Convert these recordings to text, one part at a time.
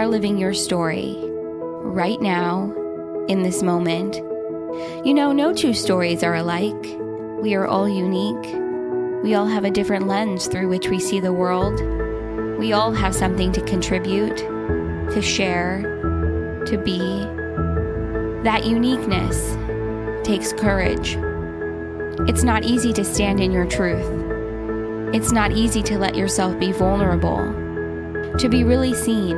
living your story right now, in this moment. You know, no two stories are alike. We are all unique. We all have a different lens through which we see the world. We all have something to contribute, to share, to be. That uniqueness takes courage. It's not easy to stand in your truth. It's not easy to let yourself be vulnerable, to be really seen,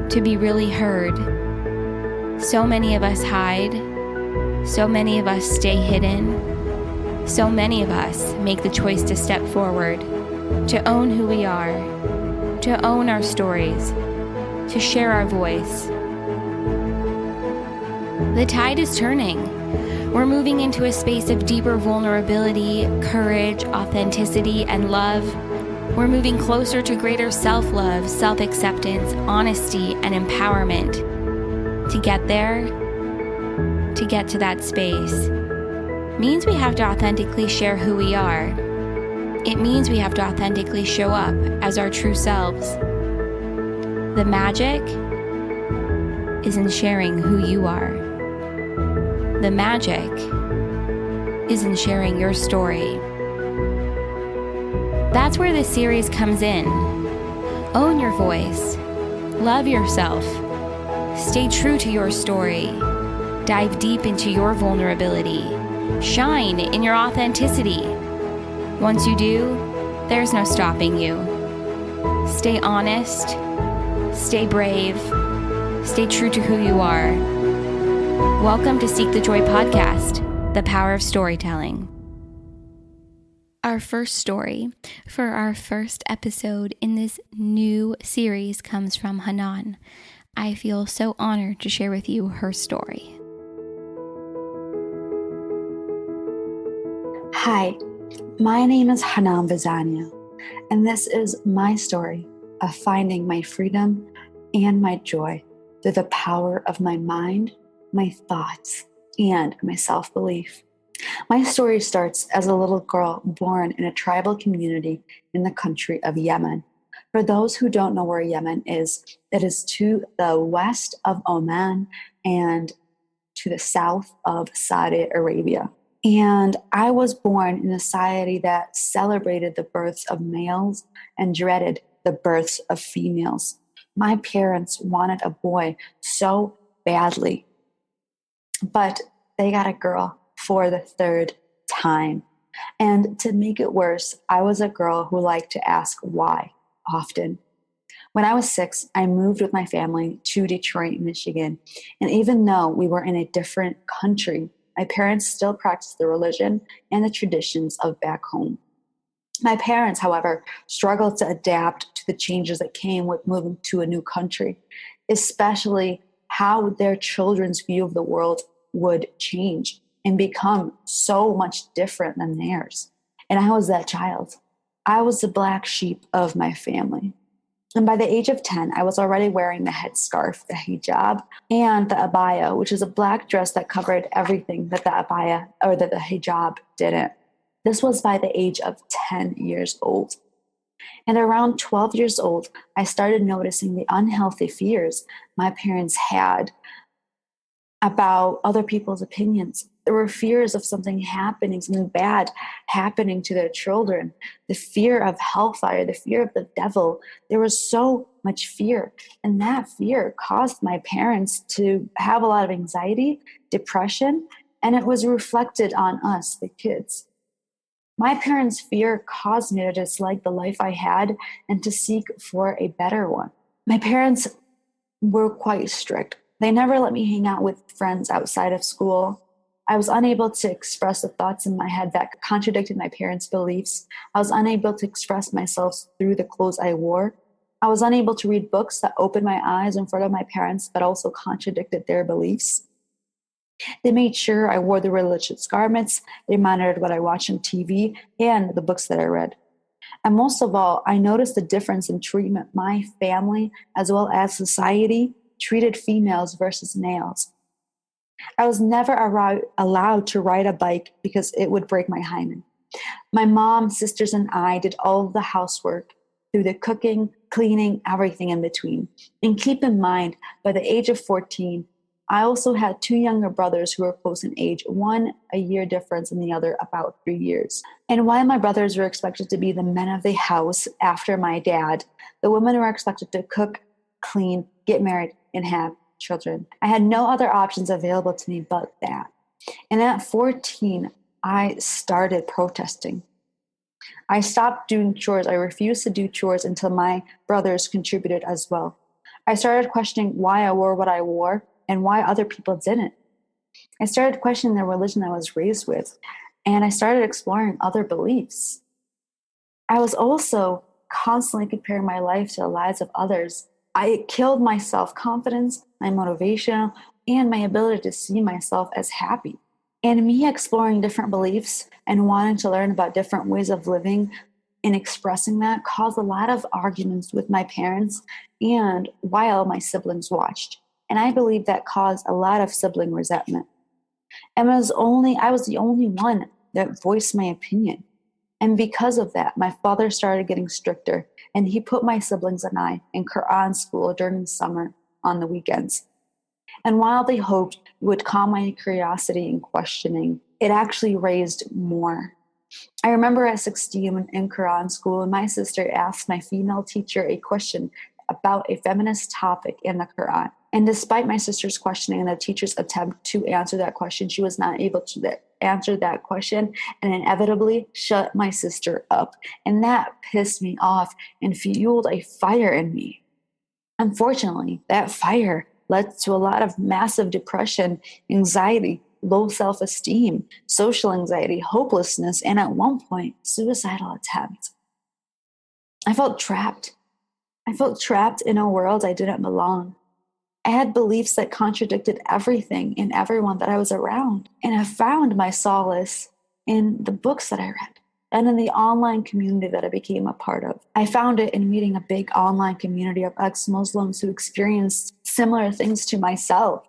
to be really heard. So many of us hide. So many of us stay hidden. So many of us make the choice to step forward, to own who we are, to own our stories, to share our voice. The tide is turning. We're moving into a space of deeper vulnerability, courage, authenticity, and love. We're moving closer to greater self-love, self-acceptance, honesty, and empowerment. To get there, to get to that space, means we have to authentically share who we are. It means we have to authentically show up as our true selves. The magic is in sharing who you are. The magic is in sharing your story. That's where this series comes in. Own your voice. Love yourself. Stay true to your story. Dive deep into your vulnerability. Shine in your authenticity. Once you do, there's no stopping you. Stay honest. Stay brave. Stay true to who you are. Welcome to Seek the Joy podcast, the power of storytelling. Our first story for our first episode in this new series comes from Hanan. I feel so honored to share with you her story. Hi, my name is Hanan Vizania, and this is my story of finding my freedom and my joy through the power of my mind, my thoughts, and my self-belief. My story starts as a little girl born in a tribal community in the country of Yemen. For those who don't know where Yemen is, it is to the west of Oman and to the south of Saudi Arabia. And I was born in a society that celebrated the births of males and dreaded the births of females. My parents wanted a boy so badly, but they got a girl for the third time. And to make it worse, I was a girl who liked to ask why often. When I was 6, I moved with my family to Detroit, Michigan. And even though we were in a different country, my parents still practiced the religion and the traditions of back home. My parents, however, struggled to adapt to the changes that came with moving to a new country, especially how their children's view of the world would change and become so much different than theirs. And I was that child. I was the black sheep of my family. And by the age of 10, I was already wearing the headscarf, the hijab, and the abaya, which is a black dress that covered everything that the abaya or that the hijab didn't. This was by the age of 10 years old. And around 12 years old, I started noticing the unhealthy fears my parents had about other people's opinions. There were fears of something happening, something bad happening to their children. The fear of hellfire, the fear of the devil. There was so much fear. And that fear caused my parents to have a lot of anxiety, depression, and it was reflected on us, the kids. My parents' fear caused me to dislike the life I had and to seek for a better one. My parents were quite strict. They never let me hang out with friends outside of school. I was unable to express the thoughts in my head that contradicted my parents' beliefs. I was unable to express myself through the clothes I wore. I was unable to read books that opened my eyes in front of my parents but also contradicted their beliefs. They made sure I wore the religious garments. They monitored what I watched on TV and the books that I read. And most of all, I noticed the difference in treatment my family, as well as society, treated females versus males. I was never allowed to ride a bike because it would break my hymen. My mom, sisters, and I did all of the housework through the cooking, cleaning, everything in between. And keep in mind, by the age of 14, I also had two younger brothers who were close in age, one a year difference and the other about 3 years. And while my brothers were expected to be the men of the house after my dad, the women were expected to cook, clean, get married, and have children. I had no other options available to me but that. And at 14, I started protesting. I stopped doing chores. I refused to do chores until my brothers contributed as well. I started questioning why I wore what I wore and why other people didn't. I started questioning the religion I was raised with, and I started exploring other beliefs. I was also constantly comparing my life to the lives of others. I killed my self-confidence, my motivation, and my ability to see myself as happy. And me exploring different beliefs and wanting to learn about different ways of living and expressing that caused a lot of arguments with my parents and while my siblings watched. And I believe that caused a lot of sibling resentment. And I was the only one that voiced my opinion. And because of that, my father started getting stricter, and he put my siblings and I in Quran school during the summer on the weekends. And while they hoped it would calm my curiosity and questioning, it actually raised more. I remember at 16 in Quran school, and my sister asked my female teacher a question about a feminist topic in the Quran. And despite my sister's questioning and the teacher's attempt to answer that question, she was not able to answer that question and inevitably shut my sister up. And that pissed me off and fueled a fire in me. Unfortunately, that fire led to a lot of massive depression, anxiety, low self-esteem, social anxiety, hopelessness, and at one point, suicidal attempt. I felt trapped. I felt trapped in a world I didn't belong. I had beliefs that contradicted everything and everyone that I was around. And I found my solace in the books that I read and in the online community that I became a part of. I found it in meeting a big online community of ex-Muslims who experienced similar things to myself.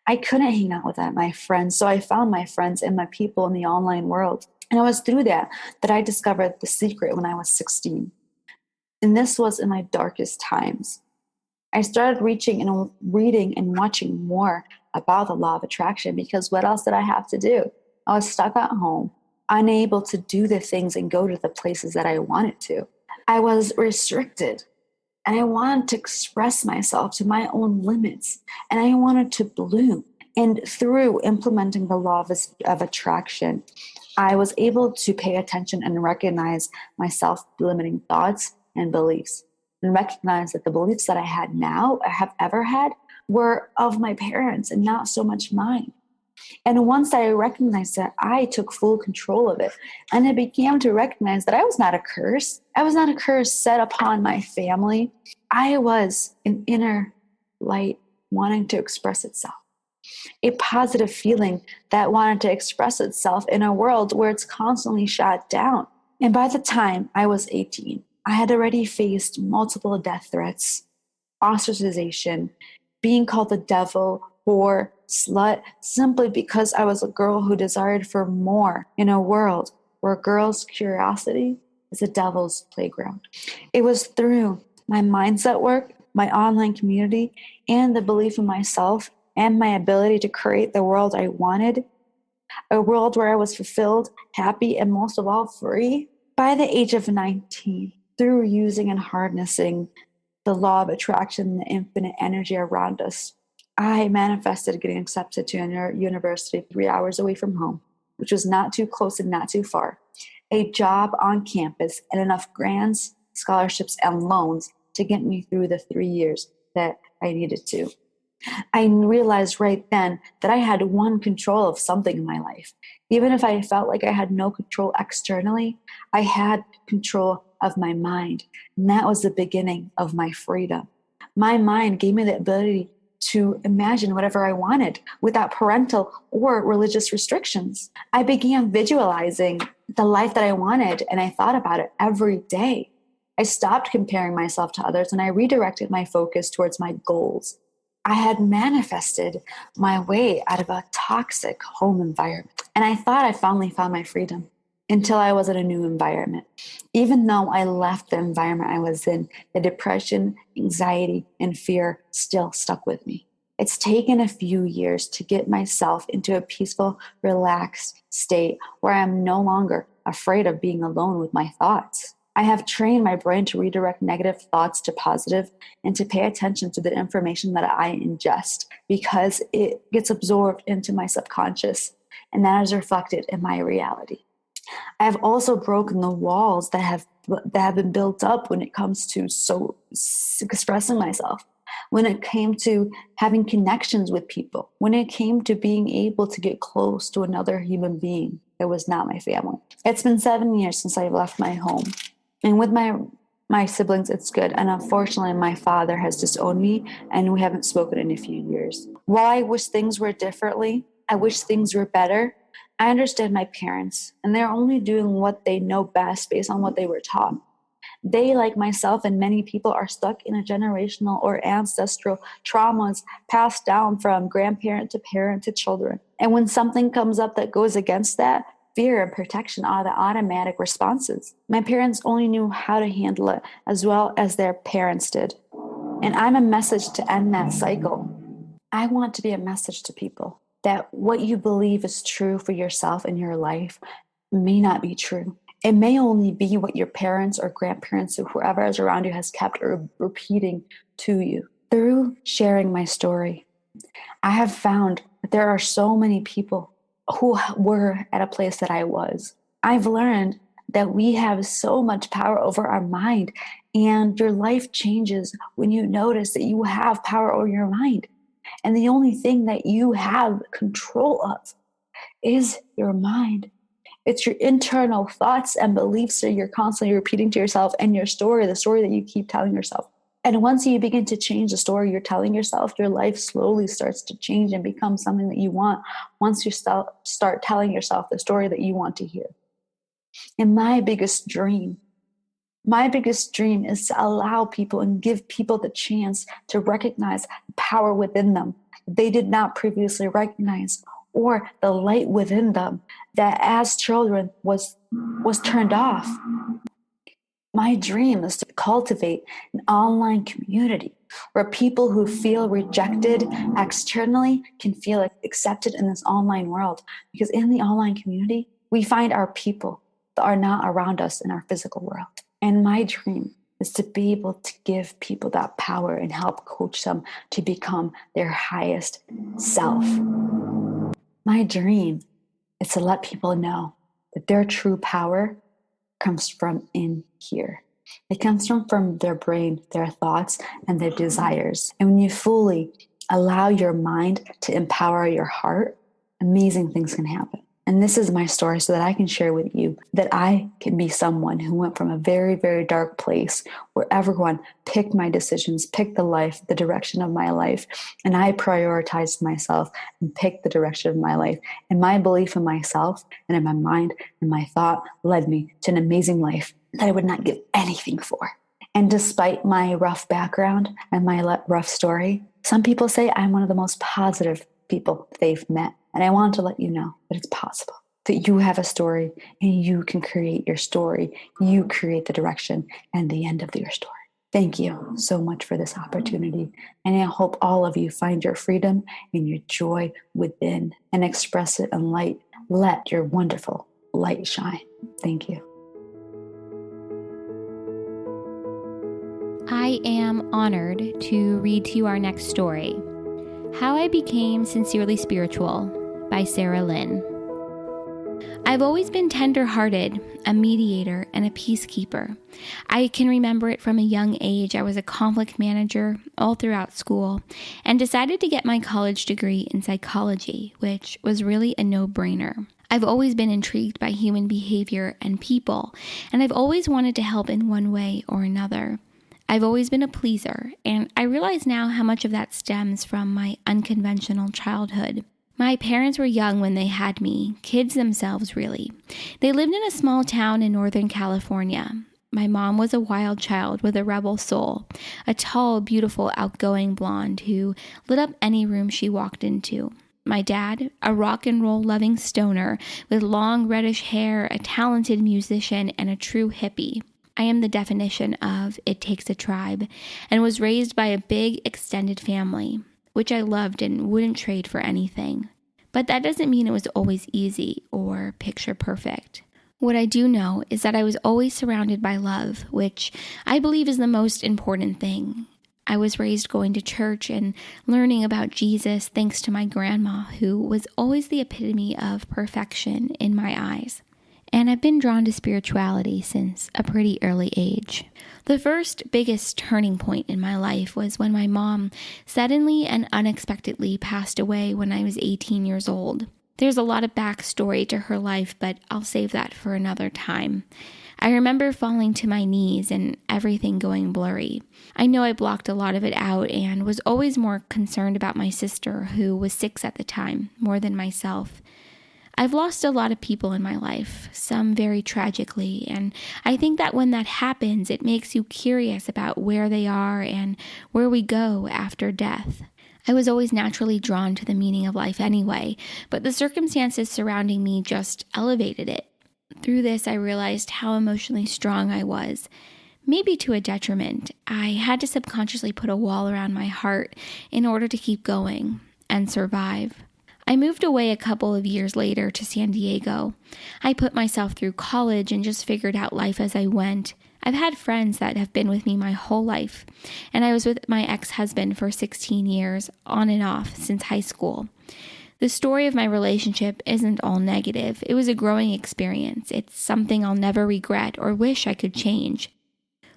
I couldn't hang out with my friends, so I found my friends and my people in the online world. And it was through that I discovered The Secret when I was 16. And this was in my darkest times. I started reading and watching more about the law of attraction because what else did I have to do? I was stuck at home, unable to do the things and go to the places that I wanted to. I was restricted, and I wanted to express myself to my own limits, and I wanted to bloom. And through implementing the law of attraction, I was able to pay attention and recognize my self-limiting thoughts and beliefs, and recognize that the beliefs that I had now, or have ever had, were of my parents and not so much mine. And once I recognized that, I took full control of it. And I began to recognize that I was not a curse. I was not a curse set upon my family. I was an inner light wanting to express itself. A positive feeling that wanted to express itself in a world where it's constantly shot down. And by the time I was 18, I had already faced multiple death threats, ostracization, being called the devil, whore, slut, simply because I was a girl who desired for more in a world where girls' curiosity is the devil's playground. It was through my mindset work, my online community, and the belief in myself and my ability to create the world I wanted, a world where I was fulfilled, happy, and most of all, free. By the age of 19, through using and harnessing the law of attraction and the infinite energy around us, I manifested getting accepted to a university 3 hours away from home, which was not too close and not too far, a job on campus, and enough grants, scholarships, and loans to get me through the 3 years that I needed to. I realized right then that I had one control of something in my life. Even if I felt like I had no control externally, I had control of my mind. And that was the beginning of my freedom. My mind gave me the ability to imagine whatever I wanted without parental or religious restrictions. I began visualizing the life that I wanted, and I thought about it every day. I stopped comparing myself to others, and I redirected my focus towards my goals. I had manifested my way out of a toxic home environment, and I thought I finally found my freedom. until I was in a new environment. Even though I left the environment I was in, the depression, anxiety, and fear still stuck with me. It's taken a few years to get myself into a peaceful, relaxed state where I'm no longer afraid of being alone with my thoughts. I have trained my brain to redirect negative thoughts to positive and to pay attention to the information that I ingest because it gets absorbed into my subconscious and that is reflected in my reality. I have also broken the walls that have been built up when it comes to expressing myself, when it came to having connections with people, when it came to being able to get close to another human being that was not my family. It's been 7 years since I left my home. And with my siblings, it's good. And unfortunately, my father has disowned me and we haven't spoken in a few years. While I wish things were differently, I wish things were better, I understand my parents, and they're only doing what they know best based on what they were taught. They, like myself and many people, are stuck in a generational or ancestral traumas passed down from grandparent to parent to children. And when something comes up that goes against that, fear and protection are the automatic responses. My parents only knew how to handle it as well as their parents did. And I'm a message to end that cycle. I want to be a message to people that what you believe is true for yourself and your life may not be true. It may only be what your parents or grandparents or whoever is around you has kept repeating to you. Through sharing my story, I have found that there are so many people who were at a place that I was. I've learned that we have so much power over our mind, and your life changes when you notice that you have power over your mind. And the only thing that you have control of is your mind. It's your internal thoughts and beliefs that you're constantly repeating to yourself, and your story, the story that you keep telling yourself. And once you begin to change the story you're telling yourself, your life slowly starts to change and become something that you want once you start telling yourself the story that you want to hear. And my biggest dream is to allow people and give people the chance to recognize the power within them they did not previously recognize, or the light within them that as children was turned off. My dream is to cultivate an online community where people who feel rejected externally can feel accepted in this online world. Because in the online community, we find our people that are not around us in our physical world. And my dream is to be able to give people that power and help coach them to become their highest self. My dream is to let people know that their true power comes from in here. It comes from their brain, their thoughts, and their desires. And when you fully allow your mind to empower your heart, amazing things can happen. And this is my story so that I can share with you that I can be someone who went from a very, very dark place where everyone picked my decisions, picked the direction of my life. And I prioritized myself and picked the direction of my life. And my belief in myself and in my mind and my thought led me to an amazing life that I would not give anything for. And despite my rough background and my rough story, some people say I'm one of the most positive people they've met. And I want to let you know that it's possible, that you have a story and you can create your story. You create the direction and the end of your story. Thank you so much for this opportunity. And I hope all of you find your freedom and your joy within and express it in light. Let your wonderful light shine. Thank you. I am honored to read to you our next story, How I Became Sincerely Spiritual by Sarah Lynn. I've always been tender-hearted, a mediator, and a peacekeeper. I can remember it from a young age. I was a conflict manager all throughout school and decided to get my college degree in psychology, which was really a no-brainer. I've always been intrigued by human behavior and people, and I've always wanted to help in one way or another. I've always been a pleaser, and I realize now how much of that stems from my unconventional childhood. My parents were young when they had me, kids themselves really. They lived in a small town in Northern California. My mom was a wild child with a rebel soul, a tall, beautiful, outgoing blonde who lit up any room she walked into. My dad, a rock and roll loving stoner with long reddish hair, a talented musician, and a true hippie. I am the definition of it takes a tribe, and was raised by a big extended family, which I loved and wouldn't trade for anything. But that doesn't mean it was always easy or picture perfect. What I do know is that I was always surrounded by love, which I believe is the most important thing. I was raised going to church and learning about Jesus thanks to my grandma, who was always the epitome of perfection in my eyes. And I've been drawn to spirituality since a pretty early age. The first biggest turning point in my life was when my mom suddenly and unexpectedly passed away when I was 18 years old. There's a lot of backstory to her life, but I'll save that for another time. I remember falling to my knees and everything going blurry. I know I blocked a lot of it out and was always more concerned about my sister, who was 6 at the time, more than myself. I've lost a lot of people in my life, some very tragically, and I think that when that happens, it makes you curious about where they are and where we go after death. I was always naturally drawn to the meaning of life anyway, but the circumstances surrounding me just elevated it. Through this, I realized how emotionally strong I was, maybe to a detriment. I had to subconsciously put a wall around my heart in order to keep going and survive. I moved away a couple of years later to San Diego. I put myself through college and just figured out life as I went. I've had friends that have been with me my whole life, and I was with my ex-husband for 16 years, on and off, since high school. The story of my relationship isn't all negative. It was a growing experience. It's something I'll never regret or wish I could change.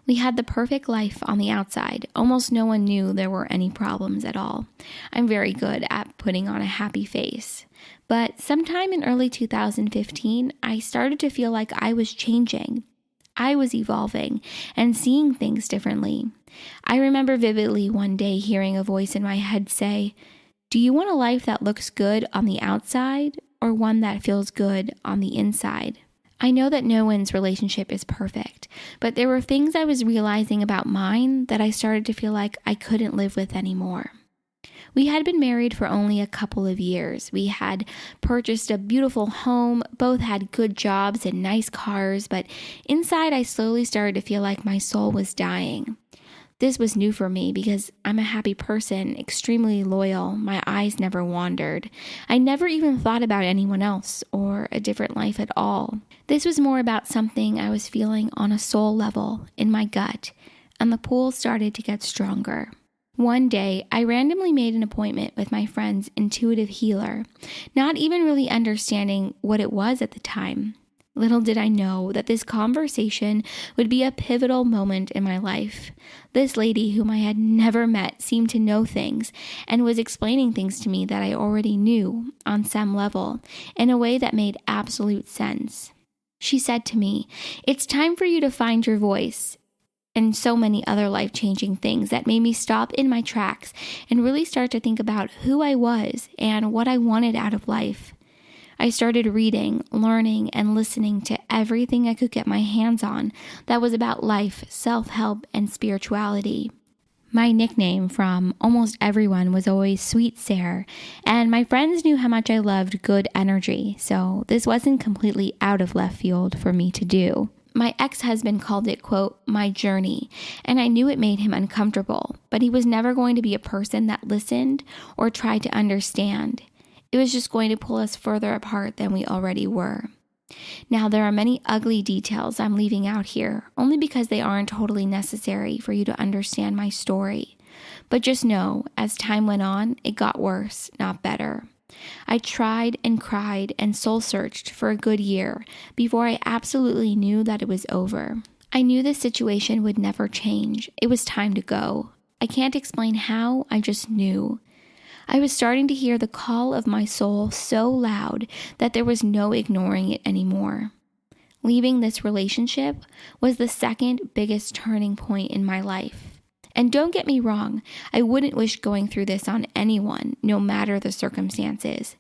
We had the perfect life on the outside. Almost no one knew there were any problems at all. I'm very good at putting on a happy face. But sometime in early 2015, I started to feel like I was changing. I was evolving and seeing things differently. I remember vividly one day hearing a voice in my head say, "Do you want a life that looks good on the outside or one that feels good on the inside?" I know that no one's relationship is perfect, but there were things I was realizing about mine that I started to feel like I couldn't live with anymore. We had been married for only a couple of years. We had purchased a beautiful home, both had good jobs and nice cars, but inside I slowly started to feel like my soul was dying. This was new for me because I'm a happy person, extremely loyal. My eyes never wandered. I never even thought about anyone else or a different life at all. This was more about something I was feeling on a soul level in my gut, and the pull started to get stronger. One day, I randomly made an appointment with my friend's intuitive healer, not even really understanding what it was at the time. Little did I know that this conversation would be a pivotal moment in my life. This lady, whom I had never met, seemed to know things and was explaining things to me that I already knew on some level in a way that made absolute sense. She said to me, "It's time for you to find your voice," and so many other life-changing things that made me stop in my tracks and really start to think about who I was and what I wanted out of life. I started reading, learning, and listening to everything I could get my hands on that was about life, self-help, and spirituality. My nickname from almost everyone was always Sweet Sarah, and my friends knew how much I loved good energy, so this wasn't completely out of left field for me to do. My ex-husband called it, quote, my journey, and I knew it made him uncomfortable, but he was never going to be a person that listened or tried to understand. It was just going to pull us further apart than we already were. Now, there are many ugly details I'm leaving out here, only because they aren't totally necessary for you to understand my story. But just know, as time went on, it got worse, not better. I tried and cried and soul-searched for a good year before I absolutely knew that it was over. I knew this situation would never change. It was time to go. I can't explain how, I just knew. I was starting to hear the call of my soul so loud that there was no ignoring it anymore. Leaving this relationship was the second biggest turning point in my life. And don't get me wrong, I wouldn't wish going through this on anyone, no matter the circumstances.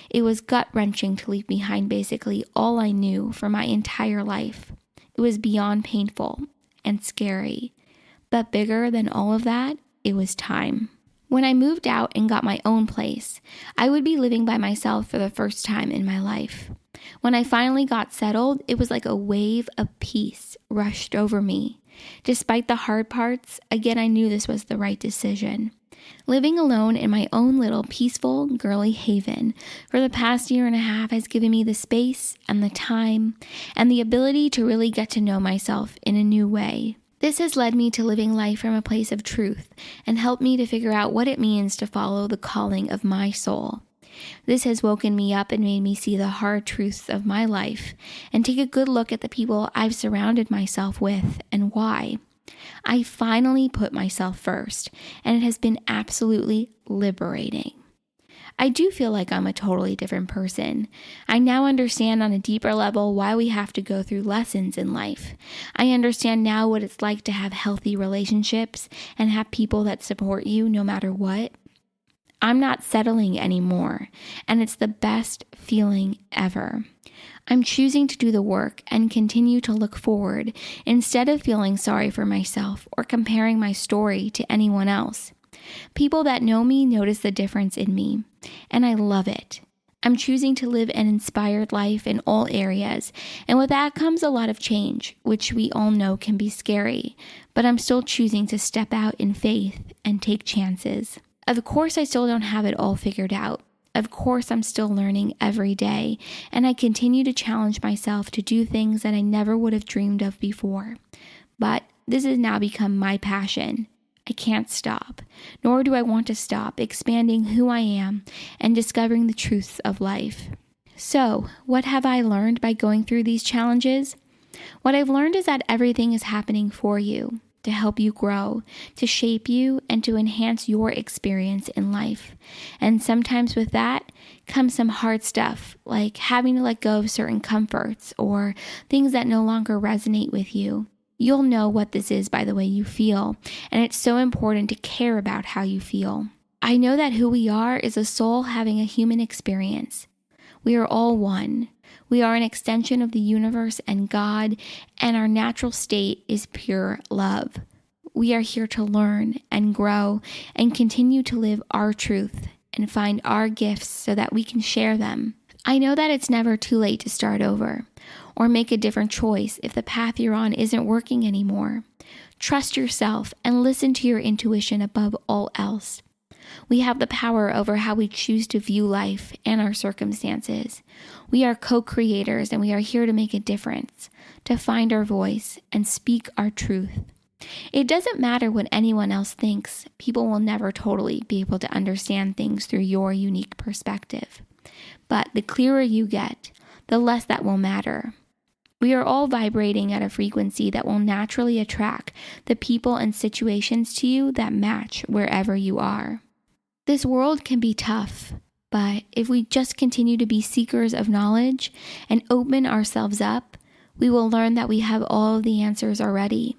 It was gut-wrenching to leave behind basically all I knew for my entire life. It was beyond painful and scary. But bigger than all of that, it was time. When I moved out and got my own place, I would be living by myself for the first time in my life. When I finally got settled, it was like a wave of peace rushed over me. Despite the hard parts, again, I knew this was the right decision. Living alone in my own little peaceful, girly haven for the past year and a half has given me the space and the time and the ability to really get to know myself in a new way. This has led me to living life from a place of truth and helped me to figure out what it means to follow the calling of my soul. This has woken me up and made me see the hard truths of my life and take a good look at the people I've surrounded myself with and why. I finally put myself first, and it has been absolutely liberating. I do feel like I'm a totally different person. I now understand on a deeper level why we have to go through lessons in life. I understand now what it's like to have healthy relationships and have people that support you no matter what. I'm not settling anymore, and it's the best feeling ever. I'm choosing to do the work and continue to look forward instead of feeling sorry for myself or comparing my story to anyone else. People that know me notice the difference in me, and I love it. I'm choosing to live an inspired life in all areas, and with that comes a lot of change, which we all know can be scary, but I'm still choosing to step out in faith and take chances. Of course, I still don't have it all figured out. Of course, I'm still learning every day, and I continue to challenge myself to do things that I never would have dreamed of before. But this has now become my passion. I can't stop, nor do I want to stop expanding who I am and discovering the truths of life. So, what have I learned by going through these challenges? What I've learned is that everything is happening for you, to help you grow, to shape you, and to enhance your experience in life. And sometimes with that comes some hard stuff, like having to let go of certain comforts or things that no longer resonate with you. You'll know what this is by the way you feel, and it's so important to care about how you feel. I know that who we are is a soul having a human experience. We are all one. We are an extension of the universe and God, and our natural state is pure love. We are here to learn and grow and continue to live our truth and find our gifts so that we can share them. I know that it's never too late to start over or make a different choice if the path you're on isn't working anymore. Trust yourself and listen to your intuition above all else. We have the power over how we choose to view life and our circumstances. We are co-creators, and we are here to make a difference, to find our voice and speak our truth. It doesn't matter what anyone else thinks. People will never totally be able to understand things through your unique perspective. But the clearer you get, the less that will matter. We are all vibrating at a frequency that will naturally attract the people and situations to you that match wherever you are. This world can be tough, but if we just continue to be seekers of knowledge and open ourselves up, we will learn that we have all of the answers already.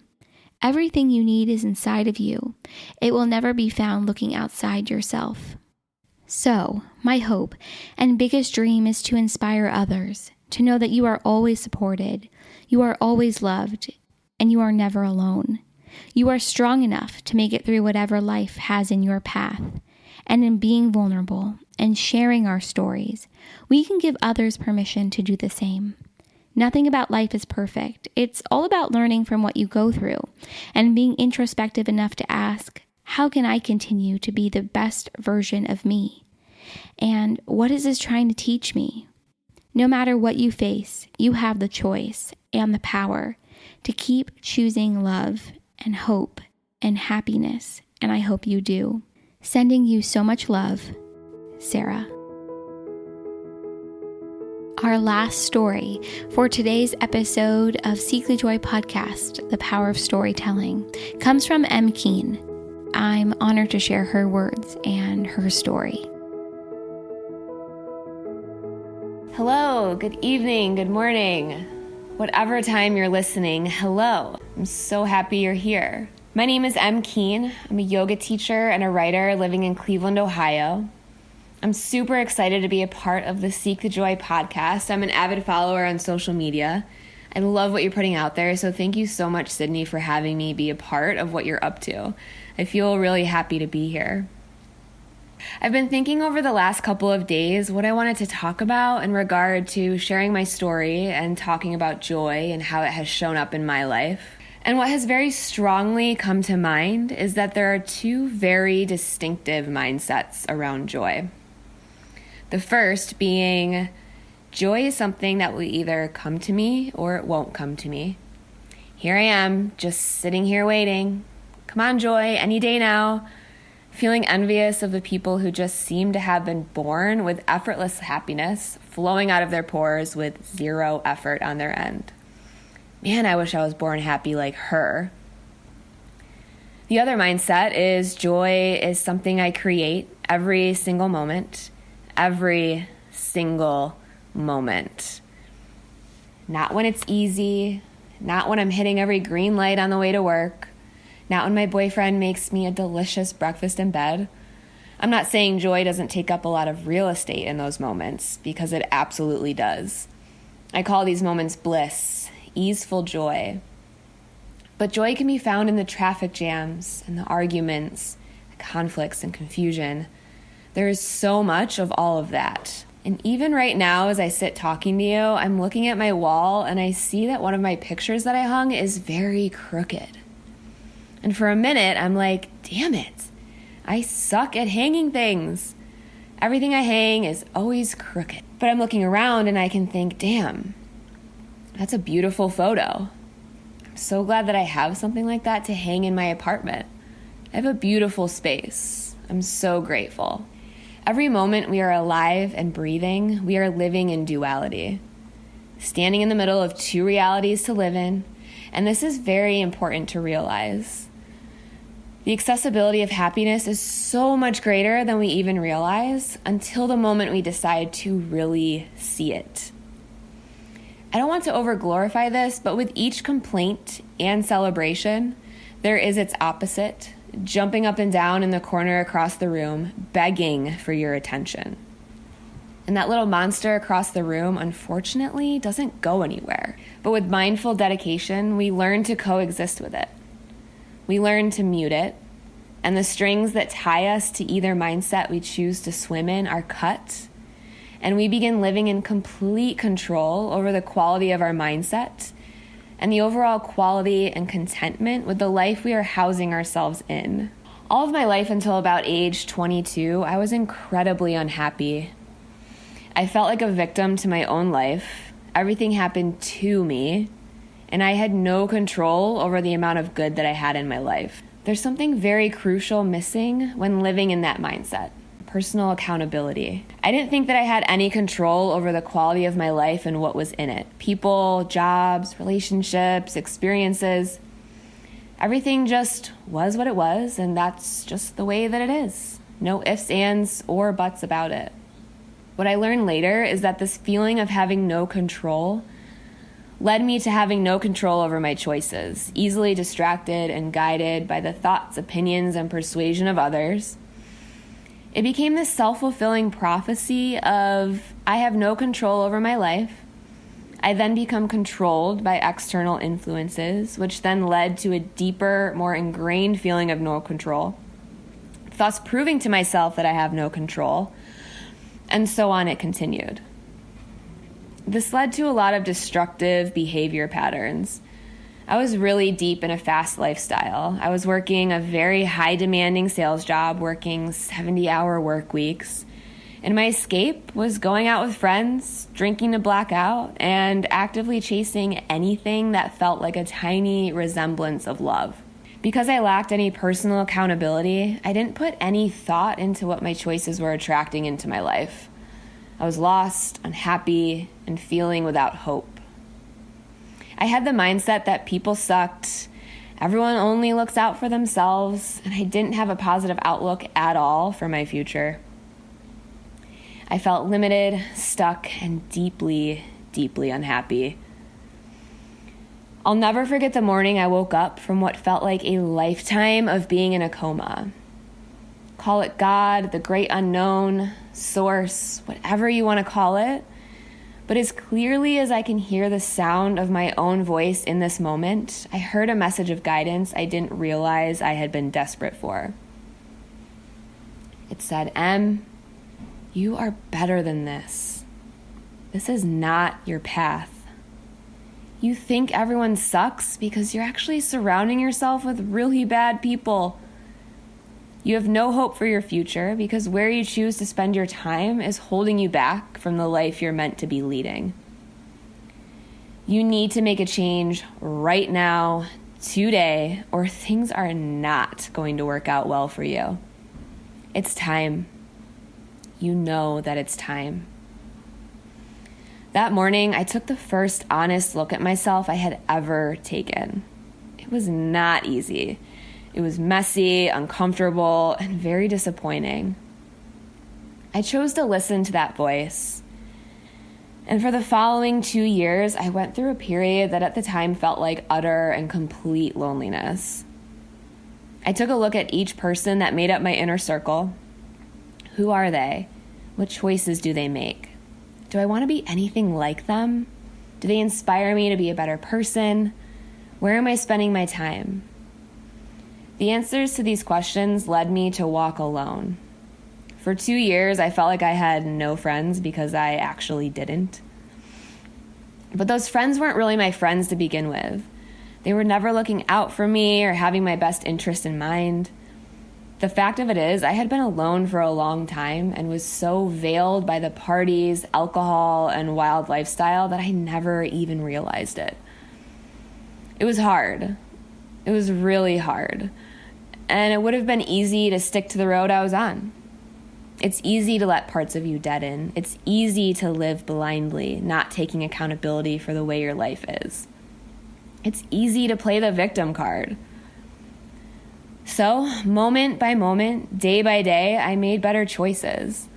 Everything you need is inside of you. It will never be found looking outside yourself. So, my hope and biggest dream is to inspire others, to know that you are always supported, you are always loved, and you are never alone. You are strong enough to make it through whatever life has in your path. And in being vulnerable and sharing our stories, we can give others permission to do the same. Nothing about life is perfect. It's all about learning from what you go through and being introspective enough to ask, how can I continue to be the best version of me? And what is this trying to teach me? No matter what you face, you have the choice and the power to keep choosing love and hope and happiness, and I hope you do. Sending you so much love, Sarah. Our last story for today's episode of Seek the Joy podcast, The Power of Storytelling, comes from M. Keen. I'm honored to share her words and her story. Hello, good evening, good morning. Whatever time you're listening, hello. I'm so happy you're here. My name is M. Keen. I'm a yoga teacher and a writer living in Cleveland, Ohio. I'm super excited to be a part of the Seek the Joy podcast. I'm an avid follower on social media. I love what you're putting out there, so thank you so much, Sydney, for having me be a part of what you're up to. I feel really happy to be here. I've been thinking over the last couple of days what I wanted to talk about in regard to sharing my story and talking about joy and how it has shown up in my life. And what has very strongly come to mind is that there are two very distinctive mindsets around joy. The first being, joy is something that will either come to me or it won't come to me. Here I am, just sitting here waiting. Come on, joy, any day now. Feeling envious of the people who just seem to have been born with effortless happiness flowing out of their pores with zero effort on their end. Man, I wish I was born happy like her. The other mindset is joy is something I create every single moment. Every single moment. Not when it's easy, not when I'm hitting every green light on the way to work, not when my boyfriend makes me a delicious breakfast in bed. I'm not saying joy doesn't take up a lot of real estate in those moments, because it absolutely does. I call these moments bliss, easeful joy. But joy can be found in the traffic jams and the arguments, the conflicts and confusion. There is so much of all of that. And even right now, as I sit talking to you, I'm looking at my wall and I see that one of my pictures that I hung is very crooked. And for a minute, I'm like, damn it, I suck at hanging things. Everything I hang is always crooked. But I'm looking around and I can think, damn, that's a beautiful photo. I'm so glad that I have something like that to hang in my apartment. I have a beautiful space. I'm so grateful. Every moment we are alive and breathing, we are living in duality, standing in the middle of two realities to live in, and this is very important to realize. The accessibility of happiness is so much greater than we even realize until the moment we decide to really see it. I don't want to over-glorify this, but with each complaint and celebration, there is its opposite, jumping up and down in the corner across the room, begging for your attention. And that little monster across the room, unfortunately, doesn't go anywhere. But with mindful dedication, we learn to coexist with it. We learn to mute it, and the strings that tie us to either mindset we choose to swim in are cut, and we begin living in complete control over the quality of our mindset and the overall quality and contentment with the life we are housing ourselves in. All of my life until about age 22, I was incredibly unhappy. I felt like a victim to my own life. Everything happened to me, and I had no control over the amount of good that I had in my life. There's something very crucial missing when living in that mindset: personal accountability. I didn't think that I had any control over the quality of my life and what was in it. People, jobs, relationships, experiences. Everything just was what it was, and that's just the way that it is. No ifs, ands, or buts about it. What I learned later is that this feeling of having no control led me to having no control over my choices, easily distracted and guided by the thoughts, opinions, and persuasion of others. It became this self-fulfilling prophecy of, I have no control over my life. I then become controlled by external influences, which then led to a deeper, more ingrained feeling of no control, thus proving to myself that I have no control, and so on it continued. This led to a lot of destructive behavior patterns. I was really deep in a fast lifestyle. I was working a very high-demanding sales job, working 70-hour work weeks. And my escape was going out with friends, drinking to black out, and actively chasing anything that felt like a tiny resemblance of love. Because I lacked any personal accountability, I didn't put any thought into what my choices were attracting into my life. I was lost, unhappy, and feeling without hope. I had the mindset that people sucked, everyone only looks out for themselves, and I didn't have a positive outlook at all for my future. I felt limited, stuck, and deeply, deeply unhappy. I'll never forget the morning I woke up from what felt like a lifetime of being in a coma. Call it God, the great unknown, source, whatever you want to call it. But as clearly as I can hear the sound of my own voice in this moment, I heard a message of guidance I didn't realize I had been desperate for. It said, Em, you are better than this. This is not your path. You think everyone sucks because you're actually surrounding yourself with really bad people. You have no hope for your future because where you choose to spend your time is holding you back from the life you're meant to be leading. You need to make a change right now, today, or things are not going to work out well for you. It's time. You know that it's time. That morning, I took the first honest look at myself I had ever taken. It was not easy. It was messy, uncomfortable, and very disappointing. I chose to listen to that voice. And for the following 2 years, I went through a period that at the time felt like utter and complete loneliness. I took a look at each person that made up my inner circle. Who are they? What choices do they make? Do I want to be anything like them? Do they inspire me to be a better person? Where am I spending my time? The answers to these questions led me to walk alone. For 2 years, I felt like I had no friends because I actually didn't. But those friends weren't really my friends to begin with. They were never looking out for me or having my best interest in mind. The fact of it is, I had been alone for a long time and was so veiled by the parties, alcohol, and wild lifestyle that I never even realized it. It was hard. It was really hard. And it would have been easy to stick to the road I was on. It's easy to let parts of you deaden. It's easy to live blindly, not taking accountability for the way your life is. It's easy to play the victim card. So, moment by moment, day by day, I made better choices.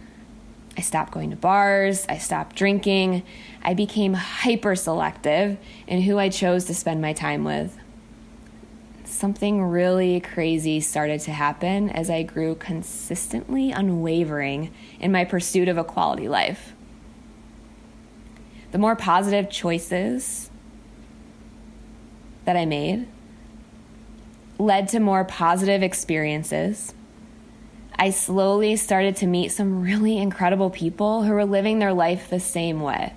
I stopped going to bars. I stopped drinking. I became hyper selective in who I chose to spend my time with. Something really crazy started to happen as I grew consistently unwavering in my pursuit of a quality life. The more positive choices that I made led to more positive experiences. I slowly started to meet some really incredible people who were living their life the same way.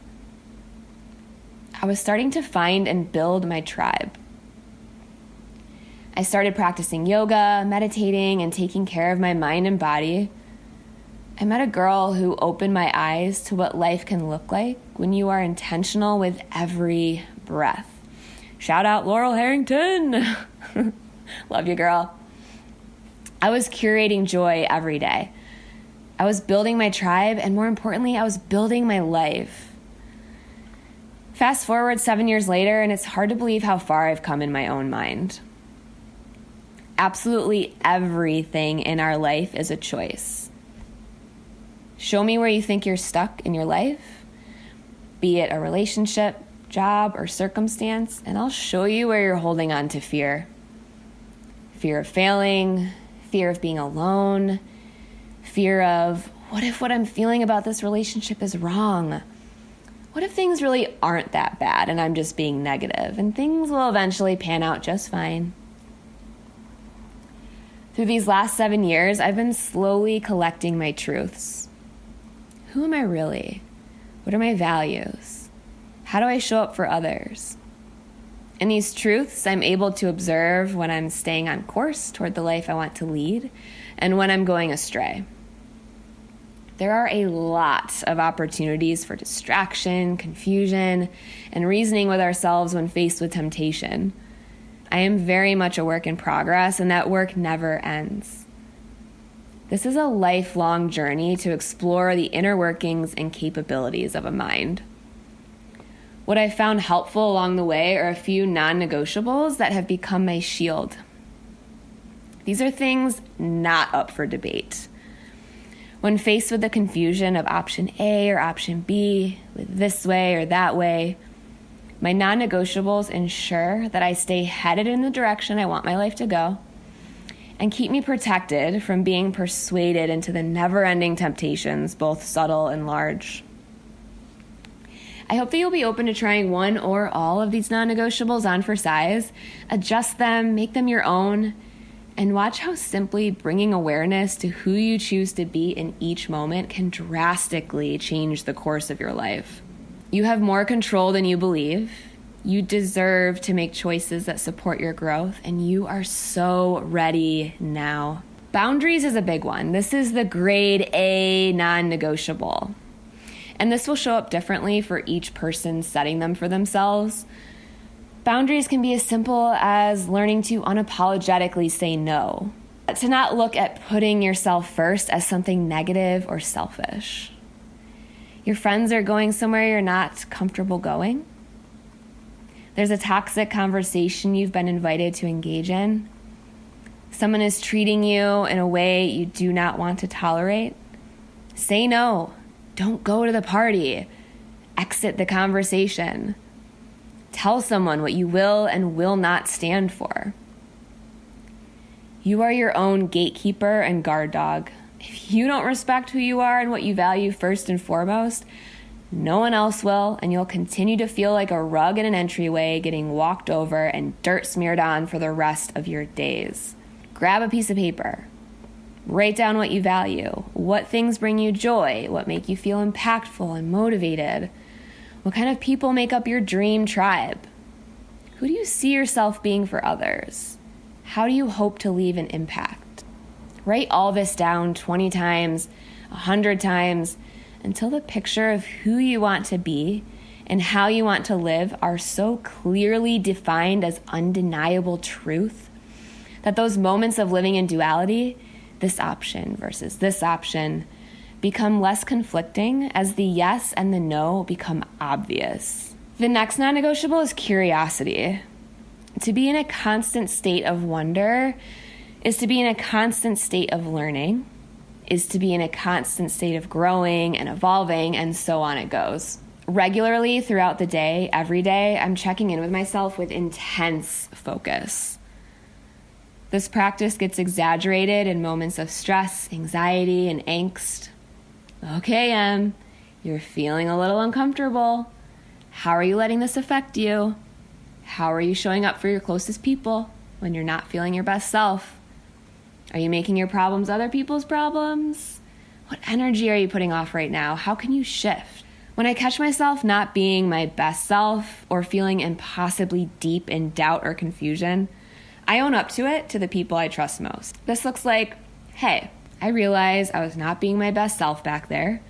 I was starting to find and build my tribe. I started practicing yoga, meditating, and taking care of my mind and body. I met a girl who opened my eyes to what life can look like when you are intentional with every breath. Shout out Laurel Harrington. Love you, girl. I was curating joy every day. I was building my tribe, and more importantly, I was building my life. Fast forward 7 years later, and it's hard to believe how far I've come in my own mind. Absolutely everything in our life is a choice. Show me where you think you're stuck in your life, be it a relationship, job, or circumstance, and I'll show you where you're holding on to fear. Fear of failing, fear of being alone, fear of, what if what I'm feeling about this relationship is wrong? What if things really aren't that bad and I'm just being negative and things will eventually pan out just fine? Through these last 7 years, I've been slowly collecting my truths. Who am I really? What are my values? How do I show up for others? In these truths, I'm able to observe when I'm staying on course toward the life I want to lead and when I'm going astray. There are a lot of opportunities for distraction, confusion, and reasoning with ourselves when faced with temptation. I am very much a work in progress, and that work never ends. This is a lifelong journey to explore the inner workings and capabilities of a mind. What I found helpful along the way are a few non-negotiables that have become my shield. These are things not up for debate. When faced with the confusion of option A or option B, with this way or that way, my non-negotiables ensure that I stay headed in the direction I want my life to go and keep me protected from being persuaded into the never-ending temptations, both subtle and large. I hope that you'll be open to trying one or all of these non-negotiables on for size, adjust them, make them your own, And watch how simply bringing awareness to who you choose to be in each moment can drastically change the course of your life. You have more control than you believe. You deserve to make choices that support your growth, and you are so ready now. Boundaries is a big one. This is the grade A non-negotiable. And this will show up differently for each person setting them for themselves. Boundaries can be as simple as learning to unapologetically say no, to not look at putting yourself first as something negative or selfish. Your friends are going somewhere you're not comfortable going. There's a toxic conversation you've been invited to engage in. Someone is treating you in a way you do not want to tolerate. Say no. Don't go to the party. Exit the conversation. Tell someone what you will and will not stand for. You are your own gatekeeper and guard dog. If you don't respect who you are and what you value first and foremost, no one else will, and you'll continue to feel like a rug in an entryway getting walked over and dirt smeared on for the rest of your days. Grab a piece of paper. Write down what you value, what things bring you joy, what make you feel impactful and motivated. What kind of people make up your dream tribe? Who do you see yourself being for others? How do you hope to leave an impact? Write all this down 20 times, 100 times, until the picture of who you want to be and how you want to live are so clearly defined as undeniable truth that those moments of living in duality, this option versus this option, become less conflicting as the yes and the no become obvious. The next non-negotiable is curiosity. To be in a constant state of wonder is to be in a constant state of learning, is to be in a constant state of growing and evolving, and so on it goes. Regularly throughout the day, every day, I'm checking in with myself with intense focus. This practice gets exaggerated in moments of stress, anxiety, and angst. Okay, Em, you're feeling a little uncomfortable. How are you letting this affect you? How are you showing up for your closest people when you're not feeling your best self? Are you making your problems other people's problems? What energy are you putting off right now? How can you shift? When I catch myself not being my best self or feeling impossibly deep in doubt or confusion, I own up to it to the people I trust most. This looks like, hey, I realized I was not being my best self back there.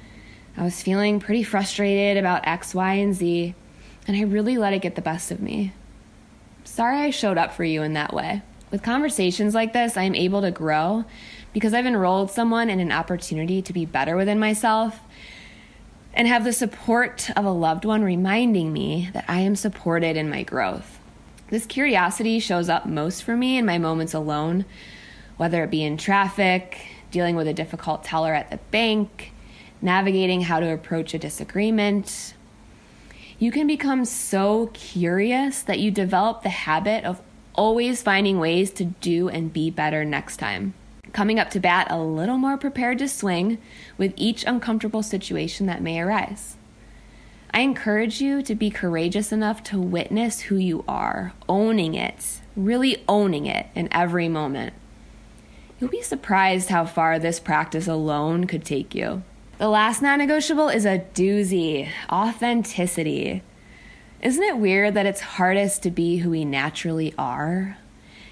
I was feeling pretty frustrated about X, Y, and Z, and I really let it get the best of me. Sorry I showed up for you in that way. With conversations like this, I am able to grow because I've enrolled someone in an opportunity to be better within myself and have the support of a loved one reminding me that I am supported in my growth. This curiosity shows up most for me in my moments alone, whether it be in traffic, dealing with a difficult teller at the bank, navigating how to approach a disagreement. You can become so curious that you develop the habit of always finding ways to do and be better next time. Coming up to bat a little more prepared to swing with each uncomfortable situation that may arise. I encourage you to be courageous enough to witness who you are, owning it, really owning it in every moment. You'll be surprised how far this practice alone could take you. The last non-negotiable is a doozy, authenticity. Isn't it weird that it's hardest to be who we naturally are?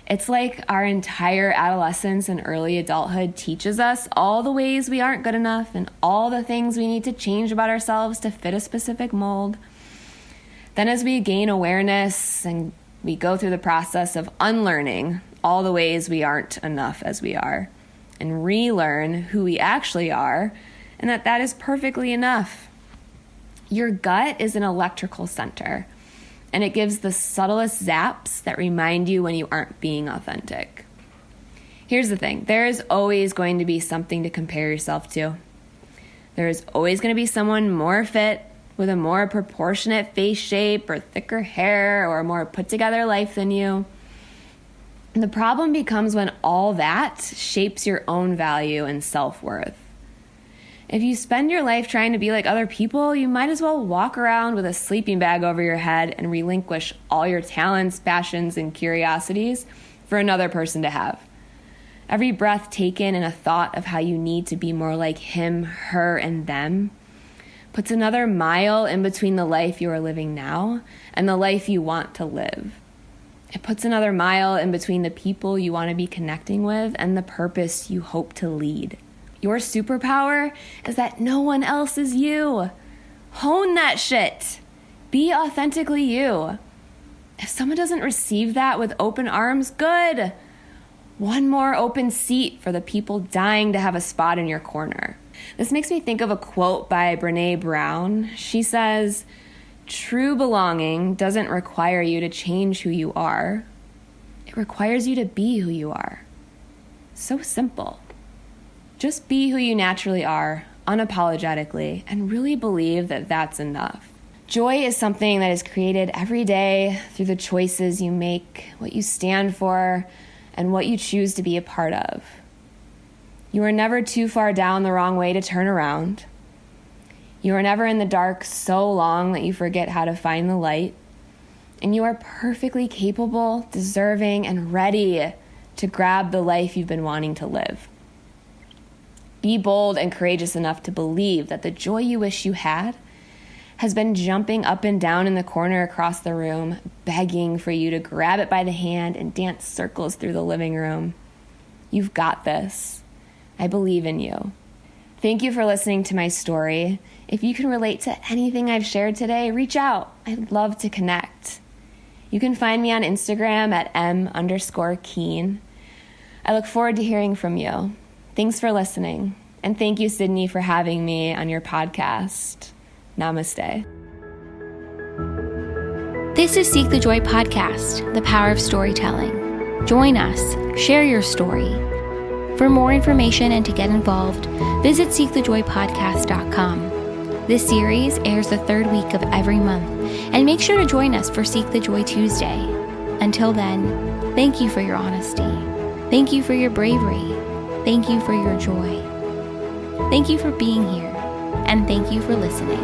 It's like our entire adolescence and early adulthood teaches us all the ways we aren't good enough and all the things we need to change about ourselves to fit a specific mold. Then as we gain awareness and we go through the process of unlearning all the ways we aren't enough as we are and relearn who we actually are and that is perfectly enough. Your gut is an electrical center, and it gives the subtlest zaps that remind you when you aren't being authentic. Here's the thing. There is always going to be something to compare yourself to. There is always going to be someone more fit, with a more proportionate face shape, or thicker hair, or a more put-together life than you. And the problem becomes when all that shapes your own value and self-worth. If you spend your life trying to be like other people, you might as well walk around with a sleeping bag over your head and relinquish all your talents, passions, and curiosities for another person to have. Every breath taken and a thought of how you need to be more like him, her, and them puts another mile in between the life you are living now and the life you want to live. It puts another mile in between the people you want to be connecting with and the purpose you hope to lead. Your superpower is that no one else is you. Hone that shit. Be authentically you. If someone doesn't receive that with open arms, good. One more open seat for the people dying to have a spot in your corner. This makes me think of a quote by Brené Brown. She says, "True belonging doesn't require you to change who you are. It requires you to be who you are." So simple. Just be who you naturally are, unapologetically, and really believe that that's enough. Joy is something that is created every day through the choices you make, what you stand for, and what you choose to be a part of. You are never too far down the wrong way to turn around. You are never in the dark so long that you forget how to find the light. And you are perfectly capable, deserving, and ready to grab the life you've been wanting to live. Be bold and courageous enough to believe that the joy you wish you had has been jumping up and down in the corner across the room, begging for you to grab it by the hand and dance circles through the living room. You've got this. I believe in you. Thank you for listening to my story. If you can relate to anything I've shared today, reach out. I'd love to connect. You can find me on Instagram at m_Keen. I look forward to hearing from you. Thanks for listening. And thank you, Sydney, for having me on your podcast. Namaste. This is Seek the Joy podcast, the power of storytelling. Join us, share your story. For more information and to get involved, visit seekthejoypodcast.com. This series airs the third week of every month, and make sure to join us for Seek the Joy Tuesday. Until then, thank you for your honesty. Thank you for your bravery. Thank you for your joy. Thank you for being here, and thank you for listening.